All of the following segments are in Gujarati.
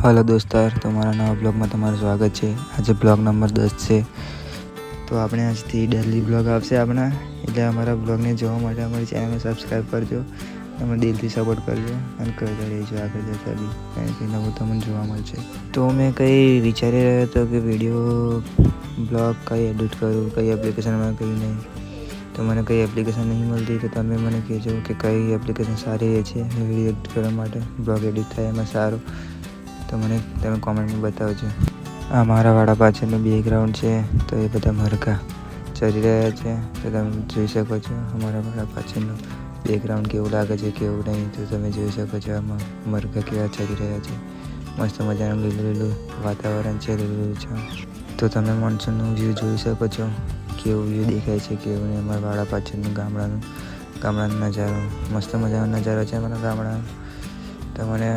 हेलो दोस्तार, તમારા નવા બ્લોગમાં તમારું સ્વાગત છે। આજે બ્લોગ નંબર 10 છે। તો આપણે આજથી ડેલી બ્લોગ આવશે આપણા, એટલે અમારા બ્લોગને જોવા માટે અમારી ચેનલને સબસ્ક્રાઈબ કરજો, તમે દિલથી સપોર્ટ કરજો અને કરતા રહેજો આગળ જતાં બી કંઈ નવું તમને જોવા મળશે। તો મેં કંઈ વિચારી રહ્યો હતો કે વિડીયો બ્લોગ કઈ એડિટ કરું, કઈ એપ્લિકેશનમાં કઈ નહીં। તો મને કઈ એપ્લિકેશન નહીં મળતી, તો તમે મને કહેજો કે કઈ એપ્લિકેશન સારી રહે છે વિડીયો એડિટ કરવા માટે, બ્લોગ એડિટ થાય એમાં સારું। તો મને તમે કોમેન્ટમાં બતાવજો। આ મારા વાડા પાછળનું બેકગ્રાઉન્ડ છે, તો એ બધા મરઘા ચરી રહ્યા છે, તો તમે જોઈ શકો છો અમારા વાડા પાછળનું બેકગ્રાઉન્ડ કેવું લાગે છે કેવું નહીં, તો તમે જોઈ શકો છો આમાં મરઘા કેવા ચરી રહ્યા છે। મસ્ત મજાનું લીલું લીલું વાતાવરણ છે, લીલું છે। તો તમે મોન્સૂનનું વ્યૂ જોઈ શકો છો, કેવું વ્યૂ દેખાય છે કેવું નહીં। અમારા વાડા પાછળનું ગામડાનો નજારો, મસ્ત મજાનો નજારો છે અમારા ગામડાનો। તમને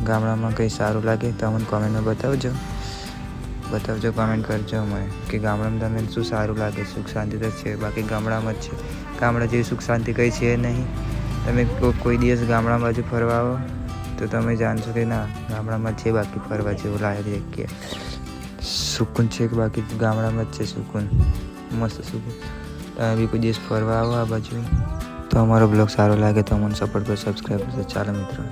ગામડામાં કંઈ સારું લાગે તો અમને કોમેન્ટમાં બતાવજો, કોમેન્ટ કરજો મને કે ગામડામાં તમને શું સારું લાગે। સુખ શાંતિ તો છે, બાકી ગામડામાં જ છે, ગામડા જેવી સુખ શાંતિ કંઈ છે નહીં। તમે કોઈ દિવસ ગામડા બાજુ ફરવા આવો તો તમે જાણશો કે ના, ગામડામાં જ છે બાકી ફરવા જેવું લાયક જગ્યા, સુકૂન છે કે બાકી ગામડામાં જ છે સુકૂન, મસ્ત સુકૂન। તમે બી કોઈ દિવસ ફરવા આવો આ બાજુ, તો અમારો બ્લોગ સારો લાગે તો અમને સપોર્ટ કરો, સબસ્ક્રાઈબ કરજો। ચાલો મિત્રો।